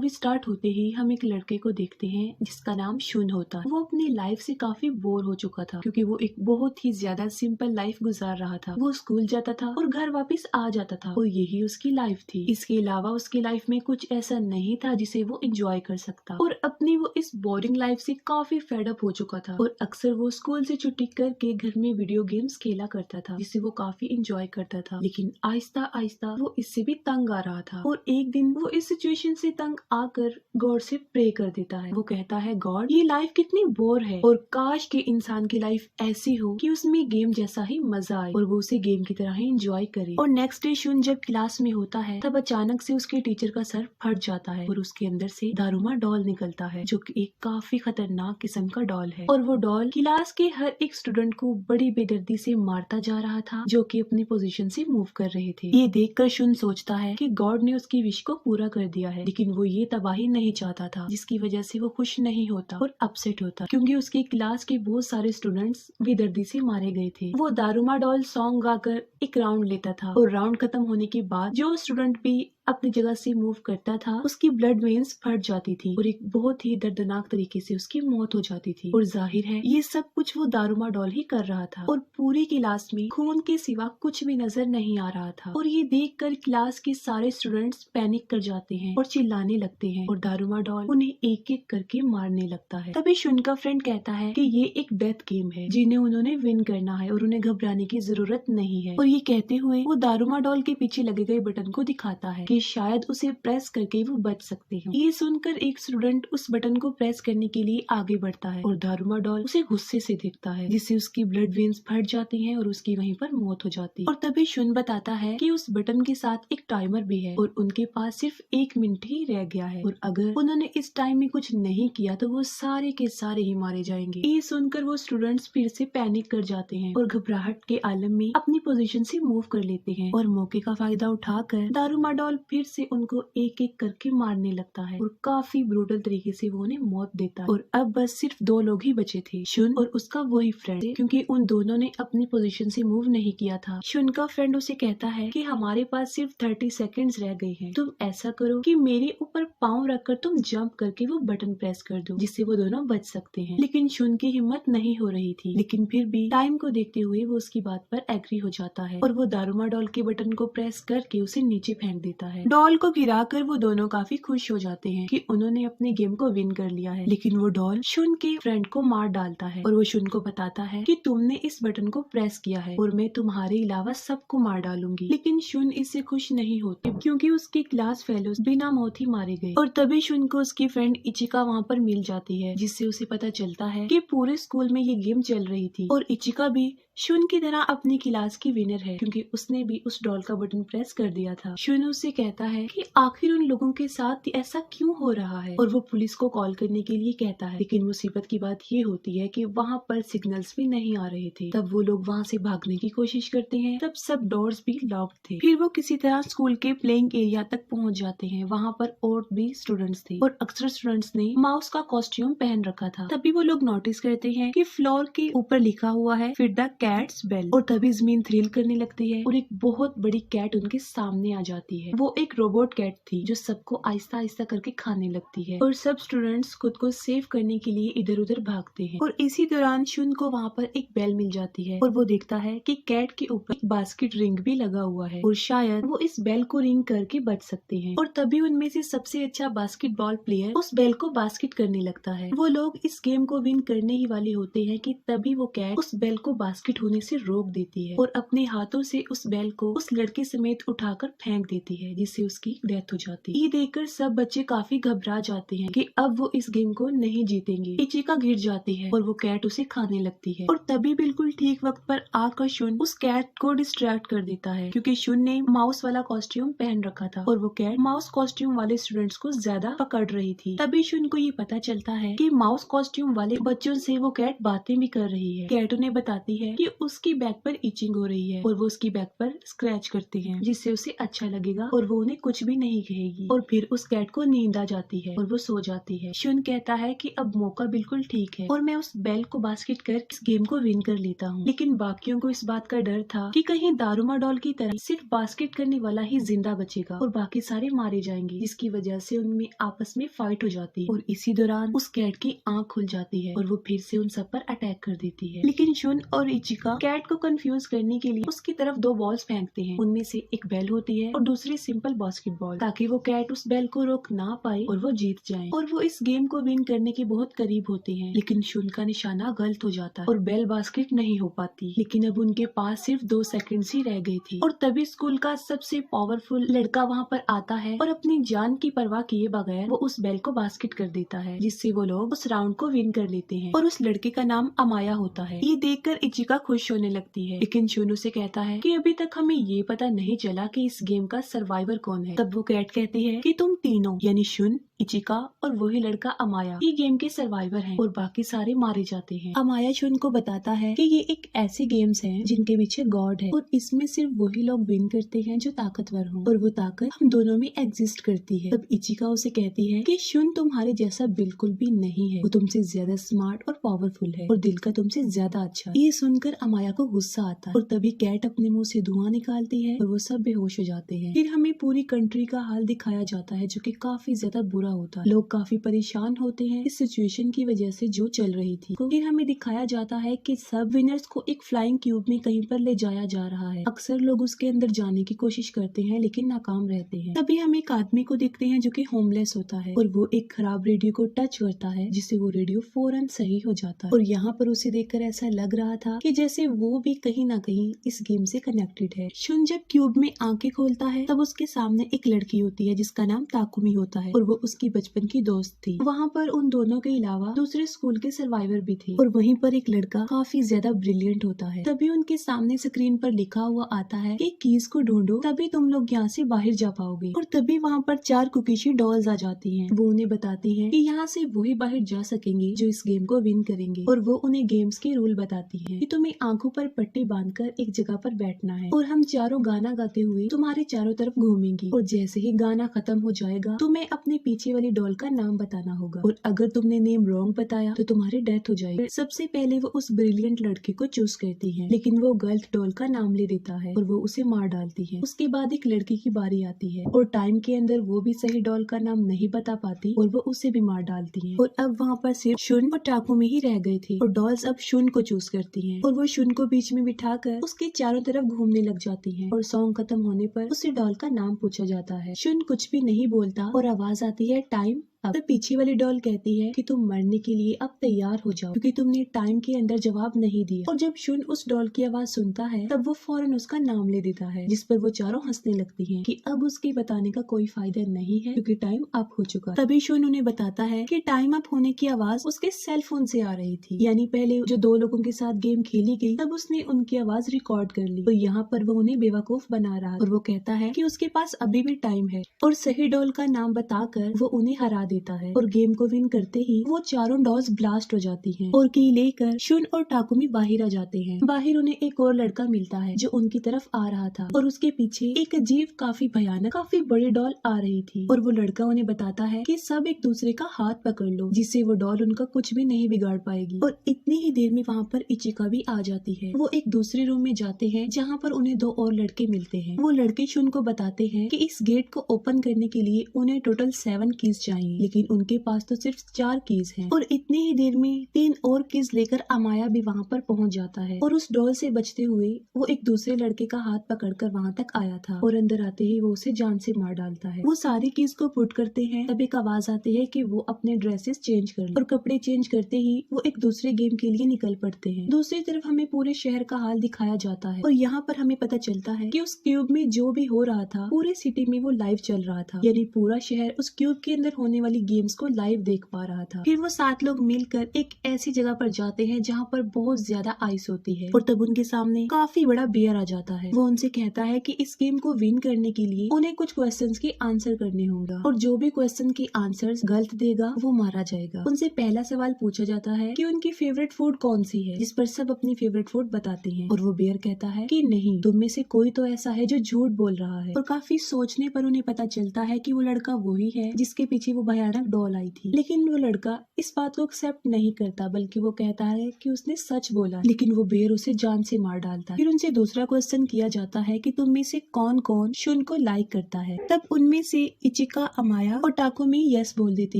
Movie start होते ही हम एक लड़के को देखते हैं जिसका नाम शुन होता है। वो अपनी लाइफ से काफी बोर हो चुका था क्योंकि वो एक बहुत ही ज्यादा सिंपल लाइफ गुजार रहा था। वो स्कूल जाता था और घर वापस आ जाता था और यही उसकी लाइफ थी। इसके अलावा उसकी लाइफ में कुछ ऐसा नहीं था जिसे वो एंजॉय कर सकता और अपनी वो इस बोरिंग लाइफ से काफी फेड अप हो चुका था और अक्सर वो स्कूल से छुट्टी करके घर में वीडियो गेम्स खेला करता था जिसे वो काफी एंजॉय करता था। लेकिन आहिस्ता आहिस्ता वो इससे भी तंग आ रहा था और एक दिन वो इस सिचुएशन से तंग आकर गॉड से प्रे कर देता है। वो कहता है, गॉड, ये लाइफ कितनी बोर है और काश के इंसान की लाइफ ऐसी हो कि उसमें गेम जैसा ही मजा आए और वो उसे गेम की तरह ही एंजॉय करे। और नेक्स्ट डे शुन जब क्लास में होता है तब अचानक से उसके टीचर का सर फट जाता है और उसके अंदर से दारुमा डॉल निकलता है जो कि एक काफी खतरनाक किस्म का डॉल है। और वो डॉल क्लास के हर एक स्टूडेंट को बड़ी बेदर्दी से मारता जा रहा था जो कि अपनी पोजीशन से मूव कर रहे थे। ये देखकर शुन सोचता है कि गॉड ने उसकी विश को पूरा कर दिया है, लेकिन वो ये तबाही नहीं चाहता था जिसकी वजह से वो खुश नहीं होता और अपसेट होता क्योंकि उसकी क्लास के बहुत सारे स्टूडेंट्स बेदर्दी से मारे गए थे। वो दारुमा डॉल सॉन्ग गाकर एक राउंड लेता था और राउंड खत्म होने के बाद जो स्टूडेंट भी अपनी जगह से मूव करता था उसकी ब्लड वेन्स फट जाती थी और एक बहुत ही दर्दनाक तरीके से उसकी मौत हो जाती थी। और जाहिर है ये सब कुछ वो दारुमा डॉल ही कर रहा था और पूरी क्लास में खून के सिवा कुछ भी नजर नहीं आ रहा था। और ये देखकर क्लास के सारे स्टूडेंट्स पैनिक कर जाते हैं और चिल्लाने लगते हैं और दारुमा डॉल उन्हें एक एक करके मारने लगता है। तभी शुन का फ्रेंड कहता है कि ये एक डेथ गेम है जिन्हें उन्होंने विन करना है और उन्हें घबराने की जरूरत नहीं है। और ये कहते हुए वो दारुमा डॉल के पीछे लगे गए बटन को दिखाता है कि शायद उसे प्रेस करके वो बच सकते हैं। ये सुनकर एक स्टूडेंट उस बटन को प्रेस करने के लिए आगे बढ़ता है और दारुमा डॉल उसे गुस्से से देखता है जिससे उसकी ब्लड वेन्स फट जाती हैं और उसकी वहीं पर मौत हो जाती है। और तभी शुन बताता है कि उस बटन के साथ एक टाइमर भी है और उनके पास सिर्फ 1 मिनट ही रह गया है और अगर उन्होंने इस टाइम में कुछ नहीं किया तो वो सारे के सारे ही मारे जाएंगे। ये सुनकर वो स्टूडेंट्स फिर से पैनिक कर जाते हैं और घबराहट के आलम में अपनी पोजीशन से मूव कर लेते हैं और मौके का फायदा उठाकर दारुमा डॉल फिर से उनको एक एक करके मारने लगता है और काफी ब्रूटल तरीके से वो उन्हें मौत देता है। और अब बस सिर्फ 2 लोग ही बचे थे, शुन और उसका वही फ्रेंड, क्योंकि उन दोनों ने अपनी पोजीशन से मूव नहीं किया था। शुन का फ्रेंड उसे कहता है कि हमारे पास सिर्फ 30 सेकंड्स रह गए हैं, तुम ऐसा करो कि मेरे ऊपर पाँव रखकर तुम जंप करके वो बटन प्रेस कर दो जिससे वो दोनों बच सकते हैं। लेकिन शुन की हिम्मत नहीं हो रही थी, लेकिन फिर भी टाइम को देखते हुए वो उसकी बात पर एग्री हो जाता है और वो दारुमा डॉल के बटन को प्रेस करके उसे नीचे फेंक देता है। डॉल को गिराकर वो दोनों काफी खुश हो जाते हैं कि उन्होंने अपने गेम को विन कर लिया है। लेकिन वो डॉल शुन के फ्रेंड को मार डालता है और वो शुन को बताता है कि तुमने इस बटन को प्रेस किया है और मैं तुम्हारे अलावा सबको मार डालूंगी। लेकिन शुन इससे खुश नहीं होती क्योंकि उसके क्लास फेलोज बिना मौत ही मारे गए। और तभी शुन को उसकी फ्रेंड इचिका वहाँ पर मिल जाती है जिससे उसे पता चलता है कि पूरे स्कूल में ये गेम चल रही थी और इचिका भी शुन की तरह अपनी क्लास की विनर है क्योंकि उसने भी उस डॉल का बटन प्रेस कर दिया था। शुन उससे कहता है कि आखिर उन लोगों के साथ ऐसा क्यों हो रहा है और वो पुलिस को कॉल करने के लिए कहता है। लेकिन मुसीबत की बात ये होती है कि वहाँ पर सिग्नल्स भी नहीं आ रहे थे। तब वो लोग वहाँ से भागने की कोशिश करते हैं, तब सब डोर्स भी लॉक्ड थे। फिर वो किसी तरह स्कूल के प्लेइंग एरिया तक पहुँच जाते हैं। वहाँ पर और भी स्टूडेंट्स थे और अक्सर स्टूडेंट्स ने माउस का कॉस्ट्यूम पहन रखा था। तभी वो लोग नोटिस करते हैं कि फ्लोर के ऊपर लिखा हुआ है फिर द कैट्स बेल और तभी जमीन थ्रिल करने लगती है और एक बहुत बड़ी कैट उनके सामने आ जाती है। वो एक रोबोट कैट थी जो सबको आहिस्ता आहिस्ता करके खाने लगती है और सब स्टूडेंट्स खुद को सेव करने के लिए इधर उधर भागते हैं। और इसी दौरान शुन को वहाँ पर एक बेल मिल जाती है और वो देखता है कि कैट के ऊपर एक बास्केट रिंग भी लगा हुआ है और शायद वो इस बेल को रिंग करके बच सकते हैं। और तभी उनमें से सबसे अच्छा बास्केटबॉल प्लेयर उस बेल को बास्केट करने लगता है। वो लोग इस गेम को विन करने ही वाले होते हैं कि तभी वो कैट उस बेल को बास्केट होने से रोक देती है और अपने हाथों से उस बेल को उस लड़के समेत उठाकर फेंक देती है जिससे उसकी डेथ हो जाती है। ये देखकर सब बच्चे काफी घबरा जाते हैं कि अब वो इस गेम को नहीं जीतेंगे। इचिका गिर जाती है और वो कैट उसे खाने लगती है और तभी बिल्कुल ठीक वक्त पर आकर शुन उस कैट को डिस्ट्रैक्ट कर देता है क्योंकि शुन ने माउस वाला कॉस्ट्यूम पहन रखा था और वो कैट माउस कॉस्ट्यूम वाले स्टूडेंट्स को ज्यादा पकड़ रही थी। तभी शुन को ये पता चलता है कि माउस कॉस्ट्यूम वाले बच्चों से वो कैट बातें भी कर रही है। कैट उन्हें बताती है कि उसकी बैक पर इचिंग हो रही है और वो उसकी बैक पर स्क्रैच करते हैं जिससे उसे अच्छा लगेगा और वो उन्हें कुछ भी नहीं कहेगी। और फिर उस कैट को नींद आ जाती है और वो सो जाती है। शुन कहता है कि अब मौका बिल्कुल ठीक है और मैं उस बेल को बास्केट कर इस गेम को विन कर लेता हूँ। लेकिन बाकियों को इस बात का डर था कि कहीं दारूमा डॉल की तरह सिर्फ बास्केट करने वाला ही जिंदा बचेगा और बाकी सारे मारे जाएंगे, जिसकी वजह से उनमें आपस में फाइट हो जाती है। और इसी दौरान उस कैट की आंख खुल जाती है और वो फिर से उन सब पर अटैक कर देती है। लेकिन शुन और इचिका कैट को कंफ्यूज करने के लिए उसकी तरफ 2 बॉल्स फेंकते हैं। उनमें से एक बेल होती है और दूसरी सिंपल बास्केटबॉल, ताकि वो कैट उस बेल को रोक ना पाए और वो जीत जाए। और वो इस गेम को विन करने के बहुत करीब होते हैं, लेकिन शुन का निशाना गलत हो जाता है और बेल बास्केट नहीं हो पाती। लेकिन अब उनके पास सिर्फ 2 सेकंड्स ही रह गई थी और तभी स्कूल का सबसे पावरफुल लड़का वहाँ पर आता है और अपनी जान की परवाह किए बगैर वो उस बेल को बास्केट कर देता है, जिससे वो लोग उस राउंड को विन कर लेते हैं। और उस लड़के का नाम अमाया होता है। ये देखकर इचिका खुश होने लगती है, लेकिन शुन उसे कहता है कि अभी तक हमें ये पता नहीं चला कि इस गेम का सर्वाइवर कौन है। तब वो कैट कहती है कि तुम तीनों यानी शुन, इचिका और वही लड़का अमाया ये गेम के सर्वाइवर हैं और बाकी सारे मारे जाते हैं। अमाया शुन को बताता है कि ये एक ऐसे गेम्स हैं जिनके पीछे गॉड है और इसमें सिर्फ वही लोग विन करते हैं जो ताकतवर हों और वो ताकत हम दोनों में एग्जिस्ट करती है। तब इचिका उसे कहती है कि शुन तुम्हारे जैसा बिल्कुल भी नहीं है, वो तुमसे ज्यादा स्मार्ट और पावरफुल है और दिल का तुमसे ज्यादा अच्छा। ये सुनकर अमाया को गुस्सा आता है और तभी कैट अपने मुंह से धुआं निकालती है और वो सब बेहोश हो जाते हैं। फिर हमें पूरी कंट्री का हाल दिखाया जाता है जो कि काफी ज्यादा बुरा होता है। लोग काफी परेशान होते हैं इस सिचुएशन की वजह से जो चल रही थी। फिर हमें दिखाया जाता है कि सब विनर्स को एक फ्लाइंग क्यूब में कहीं पर ले जाया जा रहा है। अक्सर लोग उसके अंदर जाने की कोशिश करते हैं लेकिन नाकाम रहते हैं। तभी हम एक आदमी को देखते हैं जो कि होमलेस होता है और वो एक खराब रेडियो को टच करता है जिससे वो रेडियो फौरन सही हो जाता है। और यहाँ पर उसे देखकर ऐसा लग रहा था कि जैसे वो भी कहीं ना कहीं इस गेम से कनेक्टेड है। शुन जब क्यूब में आंखें खोलता है तब उसके सामने एक लड़की होती है जिसका नाम ताकुमी होता है और वो उसकी बचपन की दोस्त थी। वहाँ पर उन दोनों के अलावा दूसरे स्कूल के सर्वाइवर भी थे और वहीं पर एक लड़का काफी ज्यादा ब्रिलियंट होता है। तभी उनके सामने स्क्रीन पर लिखा हुआ आता है कि कीज को ढूंढो तभी तुम लोग यहाँ से बाहर जा पाओगे। और तभी वहाँ पर 4 कुकीशी डॉल्स आ जाती हैं। वो उन्हें बताती हैं कि यहाँ से वही बाहर जा सकेंगे जो इस गेम को विन करेंगे और वो उन्हें गेम्स के रूल बताती है कि तुम्हें आंखों पर पट्टी बांधकर एक जगह पर बैठना है और हम चारों गाना गाते हुए तुम्हारे चारों तरफ घूमेंगी और जैसे ही गाना खत्म हो जाएगा तुम्हें अपने पीछे वाली डॉल का नाम बताना होगा और अगर तुमने नेम रॉन्ग बताया तो तुम्हारी डेथ हो जाएगी। सबसे पहले वो उस ब्रिलियंट लड़के को चूज करती है लेकिन वो गलत डॉल का नाम ले देता है और वो उसे मार डालती है। उसके बाद एक लड़की की बारी आती है और टाइम के अंदर वो भी सही डॉल का नाम नहीं बता पाती और वो उसे भी मार डालती है। और अब वहाँ पर सिर्फ शुन और टाकुमी ही रह गए थे और डॉल्स अब शुन को चूज करती हैं और वो शुन को बीच में बिठाकर उसके चारों तरफ घूमने लग जाती हैं। और सॉन्ग खत्म होने पर उसे डॉल का नाम पूछा जाता है। शुन कुछ भी नहीं बोलता और आवाज आती है टाइम। अब पीछे वाली डॉल कहती है कि तुम मरने के लिए अब तैयार हो जाओ क्योंकि तुमने टाइम के अंदर जवाब नहीं दिया। और जब शुन उस डॉल की आवाज सुनता है तब वो फौरन उसका नाम ले देता है, जिस पर वो चारों हंसने लगती हैं कि अब उसके बताने का कोई फायदा नहीं है क्योंकि टाइम अप हो चुका। तभी शुन उन्हें बताता है कि टाइम अप होने की आवाज उसके सेल फोन से आ रही थी, यानी पहले जो 2 लोगों के साथ गेम खेली गई तब उसने उनकी आवाज रिकॉर्ड कर ली। तो यहाँ पर वो उन्हें बेवकूफ बना रहा और वो कहता है कि उसके पास अभी भी टाइम है और सही डॉल का नाम बताकर वो उन्हें हरा देता है। और गेम को विन करते ही वो चारों डॉल्स ब्लास्ट हो जाती हैं और की लेकर शुन और टाकुमी बाहर आ जाते हैं। बाहर उन्हें एक और लड़का मिलता है जो उनकी तरफ आ रहा था और उसके पीछे एक अजीब काफी भयानक काफी बड़ी डॉल आ रही थी और वो लड़का उन्हें बताता है कि सब एक दूसरे का हाथ पकड़ लो जिससे वो डॉल उनका कुछ भी नहीं बिगाड़ पाएगी। और इतनी ही देर में वहाँ पर इचिका भी आ जाती है। वो एक दूसरे रूम में जाते हैं जहाँ पर उन्हें 2 और लड़के मिलते हैं। वो लड़के शुन को बताते हैं कि इस गेट को ओपन करने के लिए उन्हें टोटल 7 कीज चाहिए लेकिन उनके पास तो सिर्फ 4 कीज हैं। और इतनी ही देर में 3 और कीज लेकर अमाया भी वहाँ पर पहुँच जाता है और उस डॉल से बचते हुए वो एक दूसरे लड़के का हाथ पकड़कर वहाँ तक आया था और अंदर आते ही वो उसे जान से मार डालता है। वो सारी कीज को पुट करते हैं तब एक आवाज आती है कि वो अपने ड्रेसेस चेंज कर लें और कपड़े चेंज करते ही वो एक दूसरे गेम के लिए निकल पड़ते हैं। दूसरी तरफ हमें पूरे शहर का हाल दिखाया जाता है और यहाँ पर हमें पता चलता है कि उस क्यूब में जो भी हो रहा था पूरे सिटी में वो लाइव चल रहा था, यानी पूरा शहर उस क्यूब के अंदर होने वाली वाली गेम्स को लाइव देख पा रहा था। फिर वो 7 लोग मिलकर एक ऐसी जगह पर जाते हैं जहाँ पर बहुत ज्यादा आइस होती है और तब उनके सामने काफी बड़ा बेयर आ जाता है। वो उनसे कहता है कि इस गेम को विन करने के लिए उन्हें कुछ क्वेश्चंस के आंसर करने होंगे और जो भी क्वेश्चन के आंसर्स गलत देगा वो मारा जाएगा। उनसे पहला सवाल पूछा जाता है कि उनकी फेवरेट फूड कौन सी है, जिस पर सब अपनी फेवरेट फूड बताते हैं और वो बेयर कहता है कि नहीं, तुम में से कोई तो ऐसा है जो झूठ बोल रहा है। और काफी सोचने पर उन्हें पता चलता है कि वो लड़का वही है जिसके पीछे वो भयानक डॉल आई थी। लेकिन वो लड़का इस बात को एक्सेप्ट नहीं करता, बल्कि वो कहता है कि उसने सच बोला, लेकिन वो बेयर उसे जान से मार डालता है। फिर उनसे दूसरा क्वेश्चन किया जाता है कि तुम में से कौन कौन शुन को लाइक करता है। तब उनमें से इचिका, अमाया और टाकुमी यस बोल देते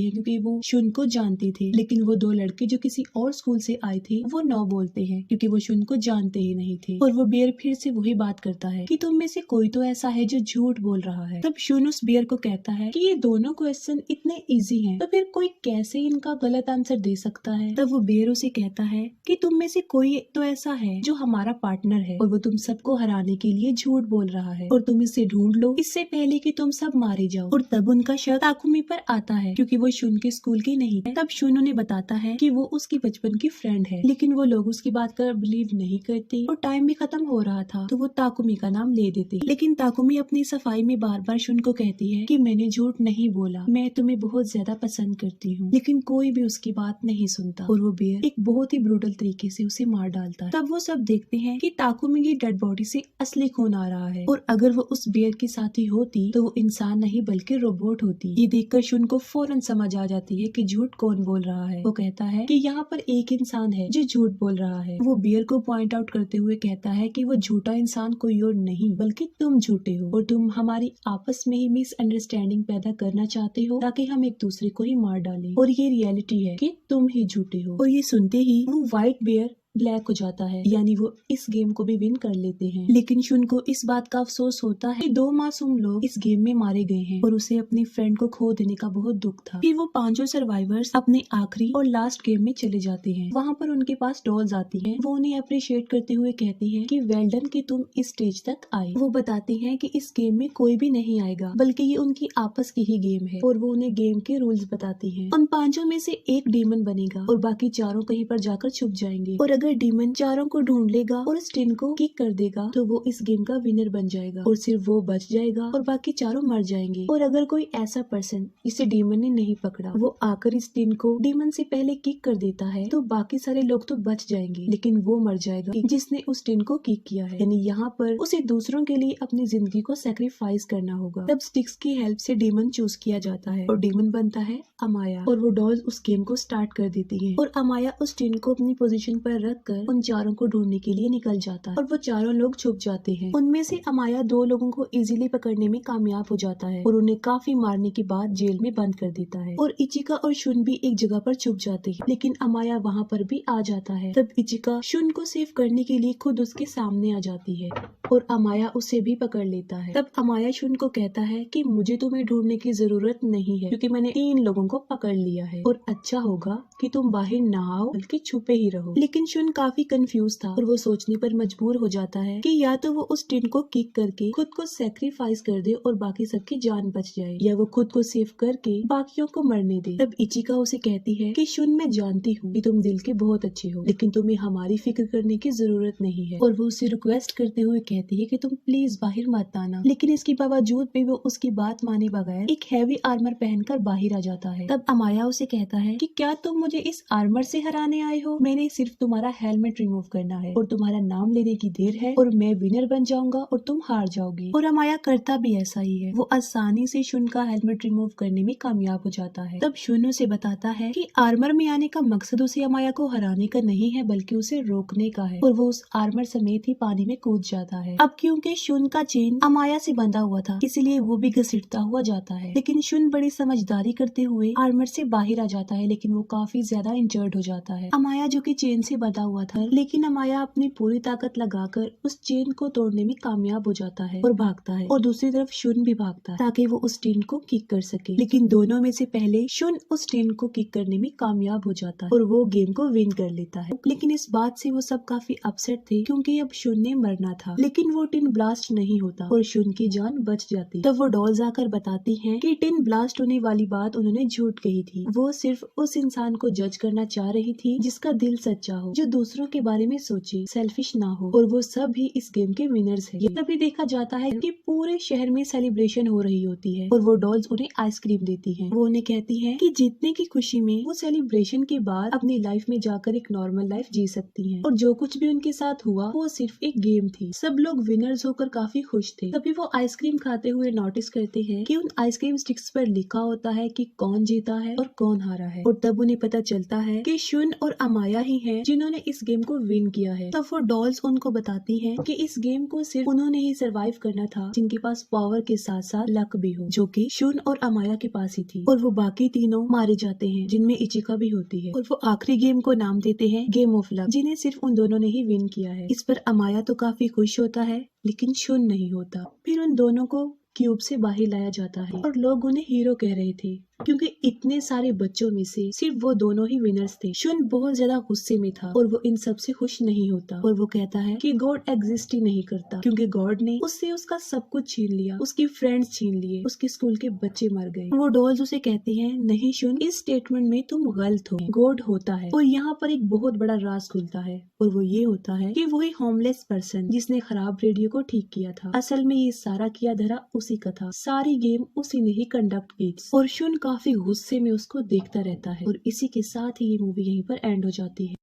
हैं क्योंकि वो शुन को जानते थे। लेकिन वो 2 लड़के जो किसी और स्कूल से आए थे वो नो बोलते हैं क्योंकि वो शुन को जानते ही नहीं थे। और वो बेयर फिर से वही बात करता है कि तुम में से कोई तो ऐसा है जो झूठ बोल रहा है। तब शुन उस बेयर को कहता है कि ये दोनों क्वेश्चन इतने इजी हैं, तो फिर कोई कैसे इनका गलत आंसर दे सकता है। तब वो बेयर उसे कहता है कि तुम में से कोई तो ऐसा है जो हमारा पार्टनर है और वो तुम सबको हराने के लिए झूठ बोल रहा है और तुम इसे ढूंढ लो इससे पहले कि तुम सब मारे जाओ। और तब उनका शक ताकुमी पर आता है क्योंकि वो शुन के स्कूल की नहीं है। तब शुन उन्हें बताता है कि वो उसकी बचपन की फ्रेंड है, लेकिन वो लोग उसकी बात कर बिलीव नहीं करते और टाइम भी खत्म हो रहा था तो वो ताकुमी का नाम ले देते। लेकिन ताकुमी अपनी सफाई में बार बार शुन को कहती है कि मैंने झूठ नहीं बोला, मैं तुम्हें बहुत ज्यादा पसंद करती हूँ। लेकिन कोई भी उसकी बात नहीं सुनता और वो बेयर एक बहुत ही ब्रूटल तरीके से उसे मार डालता है। तब वो सब देखते हैं कि ताकुमी की डेड बॉडी से असली खून आ रहा है और अगर वो उस बेयर की साथी होती तो वो इंसान नहीं बल्कि रोबोट होती। ये देखकर शुन को फौरन समझ आ जाती है कि झूठ कौन बोल रहा है। वो कहता है कि यहाँ पर एक इंसान है जो झूठ बोल रहा है। वो बेयर को पॉइंट आउट करते हुए कहता है कि वो झूठा इंसान कोई और नहीं बल्कि तुम झूठे हो और तुम हमारी आपस में ही मिसअंडरस्टैंडिंग पैदा करना चाहते हो ताकि हम एक दूसरे को ही मार डालें और ये रियलिटी है कि तुम ही झूठे हो। और ये सुनते ही वो व्हाइट बेयर ब्लैक हो जाता है, यानी वो इस गेम को भी विन कर लेते हैं। लेकिन शुन को इस बात का अफसोस होता है कि 2 मासूम लोग इस गेम में मारे गए हैं और उसे अपनी फ्रेंड को खो देने का बहुत दुख था। फिर वो 5 सर्वाइवर्स अपने आखिरी और लास्ट गेम में चले जाते हैं। वहाँ पर उनके पास डॉल्स आती हैं। वो उन्हें अप्रिशिएट करते हुए कहती हैं कि वेल डन कि तुम इस स्टेज तक आए। वो बताती हैं कि इस गेम में कोई भी नहीं आएगा बल्कि ये उनकी आपस की ही गेम है और वो उन्हें गेम के रूल्स बताती हैं। उन 5 में से एक डीमन बनेगा और बाकी 4 कहीं पर जाकर छुप जाएंगे और अगर डीमन 4 को ढूंढ लेगा और स्टिन को किक कर देगा तो वो इस गेम का विनर बन जाएगा और सिर्फ वो बच जाएगा और बाकी 4 मर जाएंगे। और अगर कोई ऐसा पर्सन जिसे डीमन ने नहीं पकड़ा वो आकर इस स्टिन को डीमन से पहले किक कर देता है तो बाकी सारे लोग तो बच जाएंगे लेकिन वो मर जाएगा जिसने उस स्टिन को किक किया है। यानी यहाँ पर उसे दूसरों के लिए अपनी जिंदगी को सैक्रिफाइस करना होगा। तब स्टिक्स की हेल्प से डीमन चूज किया जाता है और डीमन बनता है अमाया और वो डॉल्स उस गेम को स्टार्ट कर देती है और अमाया उस स्टिन को अपनी पोजीशन पर रखकर उन 4 को ढूंढने के लिए निकल जाता है और वो 4 लोग छुप जाते हैं। उनमें से अमाया 2 लोगों को इजीली पकड़ने में कामयाब हो जाता है और उन्हें काफी मारने के बाद जेल में बंद कर देता है। और इचिका और शुन भी एक जगह पर छुप जाते हैं लेकिन अमाया वहाँ पर भी आ जाता है। तब इचिका शुन को सेव करने के लिए खुद उसके सामने आ जाती है और अमाया उसे भी पकड़ लेता है। तब अमाया शुन को कहता है कि मुझे तुम्हें ढूंढने की जरूरत नहीं है क्योंकि मैंने 3 लोगों को पकड़ लिया है और अच्छा होगा कि तुम बाहर ना आओ बल्कि छुपे ही रहो। लेकिन शुन काफी कंफ्यूज था और वो सोचने पर मजबूर हो जाता है कि या तो वो उस टिन को किक करके खुद को सैक्रिफाइस कर दे और बाकी सबकी जान बच जाए या वो खुद को सेव करके बाकियों को मरने दे। तब इचिका उसे कहती है कि शुन मैं जानती हूँ कि तुम दिल के बहुत अच्छे हो लेकिन तुम्हें हमारी फिक्र करने की जरूरत नहीं है और वो उसे रिक्वेस्ट करते हुए कहती है कि तुम प्लीज बाहर मत आना। लेकिन इसके बावजूद भी वो उसकी बात माने बगैर एक हैवी आर्मर पहनकर बाहर आ जाता है। तब अमाया उसे कहता है कि क्या तुम मुझे इस आर्मर से हराने आए हो? मैंने सिर्फ तुम्हारा हेलमेट रिमूव करना है और तुम्हारा नाम लेने की देर है और मैं विनर बन जाऊंगा और तुम हार जाओगी। और अमाया करता भी ऐसा ही है। वो आसानी से शुन का हेलमेट रिमूव करने में कामयाब हो जाता है। तब शुन उसे बताता है कि आर्मर में आने का मकसद उसे अमाया को हराने का नहीं है बल्कि उसे रोकने का है और वो उस आर्मर समेत ही पानी में कूद जाता है। अब क्योंकि शुन का चेन अमाया से बंधा हुआ था इसलिए वो भी घसीटता हुआ जाता है लेकिन शुन बड़ी समझदारी करते हुए आर्मर से बाहर आ जाता है लेकिन वो काफी ज्यादा इंजर्ड हो जाता है। अमाया जो कि चेन से बंधा हुआ था, लेकिन अमाया अपनी पूरी ताकत लगाकर उस चेन को तोड़ने में कामयाब हो जाता है और भागता है, और दूसरी तरफ शुन भी भागता है ताकि वो उस चेन को किक कर सके। लेकिन दोनों में से पहले शुन उस चेन को किक करने में कामयाब हो जाता है और वो गेम को विन कर लेता है। लेकिन इस बात से वो सब काफी अपसेट थे क्योंकि अब शुन ने मरना था, लेकिन वो टिन ब्लास्ट नहीं होता और शुन की जान बच जाती। तब वो डॉल्स आकर बताती हैं कि टिन ब्लास्ट होने वाली बात उन्होंने झूठ कही थी। वो सिर्फ उस इंसान को जज करना चाह रही थी जिसका दिल सच्चा हो, जो दूसरों के बारे में सोचे, सेल्फिश ना हो, और वो सब भी इस गेम के विनर्स हैं। तभी देखा जाता है कि पूरे शहर में सेलिब्रेशन हो रही होती है और वो डॉल्स उन्हें आइसक्रीम देती हैं। वो उन्हें कहती हैं कि जीतने की खुशी में वो सेलिब्रेशन के बाद अपनी लाइफ में जाकर एक नॉर्मल लाइफ जी सकती हैं और जो कुछ भी उनके साथ हुआ वो सिर्फ एक गेम थी। सब लोग विनर्स होकर काफी खुश थे। तभी वो आइसक्रीम खाते हुए नोटिस करते हैं कि उन आइसक्रीम स्टिक्स पर लिखा होता है कि कौन जीता है और कौन हारा है, और तब उन्हें पता चलता है कि शुन और अमाया ही हैं जिन्होंने इस गेम को विन किया है। तब वो डॉल्स उनको बताती हैं कि इस गेम को सिर्फ उन्होंने ही सरवाइव करना था जिनके पास पावर के साथ साथ लक भी हो, जो कि शुन और अमाया के पास ही थी, और वो बाकी तीनों मारे जाते हैं जिनमें इचिका भी होती है। और वो आखिरी गेम को नाम देते हैं गेम ऑफ लक, जिन्हें सिर्फ उन दोनों ने ही विन किया है। इस पर अमाया तो काफी खुश होता है लेकिन शुन नहीं होता। फिर उन दोनों को क्यूब से बाहर लाया जाता है और लोग उन्हें हीरो कह रहे थे क्योंकि इतने सारे बच्चों में से सिर्फ वो दोनों ही विनर्स थे। शुन बहुत ज्यादा गुस्से में था और वो इन सब से खुश नहीं होता और वो कहता है कि गॉड एग्जिस्ट ही नहीं करता क्योंकि गॉड ने उससे उसका सब कुछ छीन लिया, उसकी फ्रेंड्स छीन लिए, उसके स्कूल के बच्चे मर गए। वो डॉल्स उसे कहते हैं नहीं शुन, इस स्टेटमेंट में तुम गलत हो, गॉड होता है। और यहाँ पर एक बहुत बड़ा राज खुलता है और वो ये होता है कि वही होमलेस पर्सन जिसने खराब रेडियो को ठीक किया था, असल में ये सारा किया धरा उसी का था। सारी गेम उसी ने ही कंडक्ट की और शुन काफी गुस्से में उसको देखता रहता है। और इसी के साथ ही ये मूवी यहीं पर एंड हो जाती है।